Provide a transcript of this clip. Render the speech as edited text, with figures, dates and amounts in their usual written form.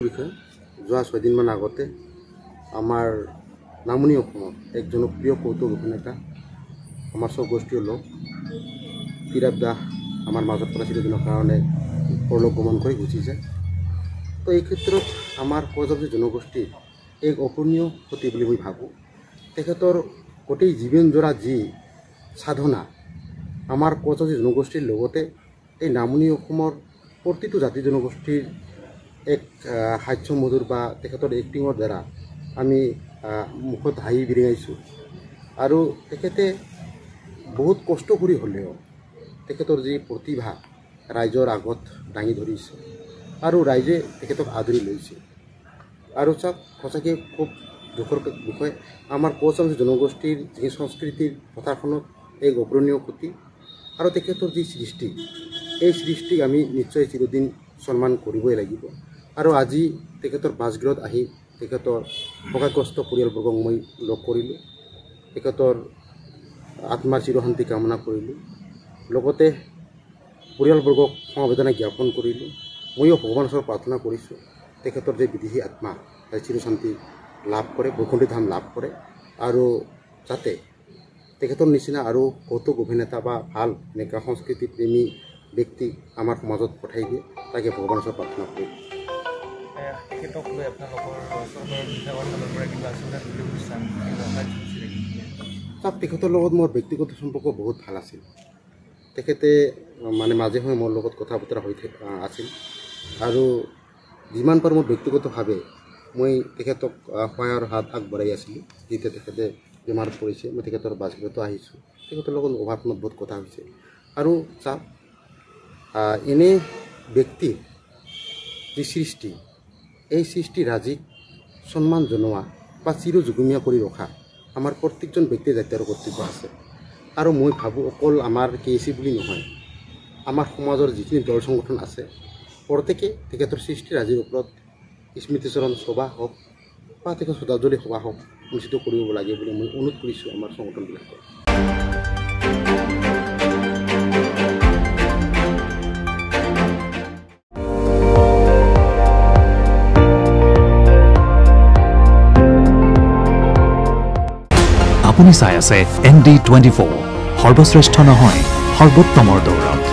বিষয়ে যোৱা 6 দিনমান আগতে আমাৰ নামনি অসমৰ এক জনপ্ৰিয় কৌতুক অভিনেতা আমাৰ সব গোষ্ঠীৰ লোক তিৰাপ দাস আমাৰ মাজত পৰা চিৰদিনৰ কাৰণে পৰলোক গমন কৰি গুচি যায়। তো এই ক্ষেত্ৰত আমাৰ প্ৰজাতি জনগোষ্ঠীৰ এক অপূৰণীয় ক্ষতি বুলি মই ভাবোঁ। তেখেতৰ গোটেই জীৱনজোৰা যি সাধনা আমাৰ প্ৰজাতি জনগোষ্ঠীৰ লগতে এই নামনি অসমৰ প্ৰতিটো জাতি জনগোষ্ঠীৰ এক হাস্য মধুৰ বা তেখেতৰ এক্টিঙৰ দ্বাৰা আমি মুখত হাঁহি বিৰিঙাইছোঁ। আৰু তেখেতে বহুত কষ্ট কৰি হ'লেও তেখেতৰ যি প্ৰতিভা ৰাইজৰ আগত দাঙি ধৰিছে আৰু ৰাইজে তেখেতক আদৰি লৈছে। আৰু চাওক সঁচাকৈ খুব দুখৰ বিষয়, আমাৰ প্ৰজাতি জনগোষ্ঠীৰ যি সংস্কৃতিৰ পথাৰখনত এক অপূৰণীয় ক্ষতি। আৰু তেখেতৰ যি সৃষ্টি, এই সৃষ্টিক আমি নিশ্চয় চিৰদিন সন্মান কৰিবই লাগিব। আৰু আজি তেখেতৰ বাসগৃহত আহি তেখেতৰ শোকাগ্ৰস্ত পৰিয়ালবৰ্গক মই লগ কৰিলোঁ, তেখেতৰ আত্মাৰ চিৰশান্তি কামনা কৰিলোঁ, লগতে পৰিয়ালবৰ্গক সমবেদনা জ্ঞাপন কৰিলোঁ। ময়ো ভগৱানৰ ওচৰত প্ৰাৰ্থনা কৰিছোঁ তেখেতৰ যে বিদেহী আত্মা চিৰশান্তি লাভ কৰে, বৈকুণ্ঠ ধাম লাভ কৰে, আৰু যাতে তেখেতৰ নিচিনা আৰু কৌতুক অভিনেতা বা ভাল এনেকুৱা সংস্কৃতি প্ৰেমী ব্যক্তি আমাৰ সমাজত পঠাই দিয়ে, তাকে ভগৱানৰ ওচৰত প্ৰাৰ্থনা কৰোঁ। তেখেতৰ লগত মোৰ ব্যক্তিগত সম্পৰ্ক বহুত ভাল আছিল। তেখেতে মানে মাজে সময়ে মোৰ লগত কথা বতৰা হৈ আছিল, আৰু যিমান পাৰোঁ মোৰ ব্যক্তিগতভাৱে মই তেখেতক সহায়ৰ হাত আগবঢ়াই আছিলোঁ। যেতিয়া তেখেতে বেমাৰত পৰিছে মই তেখেতৰ বাসগৃহতো আহিছোঁ, তেখেতৰ লগত অভাৱনত বহুত কথা হৈছে। আৰু চাওক এনে ব্যক্তিৰ যি সৃষ্টি, এই সৃষ্টিৰাজিক সন্মান জনোৱা বা চিৰযুগমীয়া কৰি ৰখা আমাৰ প্ৰত্যেকজন ব্যক্তিৰ দায়িত্ব আৰু কৰ্তব্য আছে। আৰু মই ভাবোঁ অকল আমাৰ KC বুলি নহয়, আমাৰ সমাজৰ যিখিনি দল সংগঠন আছে প্ৰত্যেকে তেখেতৰ সৃষ্টিৰাজিৰ ওপৰত স্মৃতিচৰণ সভা হওক বা তেখেতৰ শ্ৰদ্ধাঞ্জলি সভা হওক অনুষ্ঠিত কৰিব লাগে বুলি মই অনুৰোধ কৰিছোঁ আমাৰ সংগঠনবিলাকক। আপুনি চাই আছে ND24, সৰ্বশ্ৰেষ্ঠ নহয় সৰ্বোত্তমৰ দৌৰত।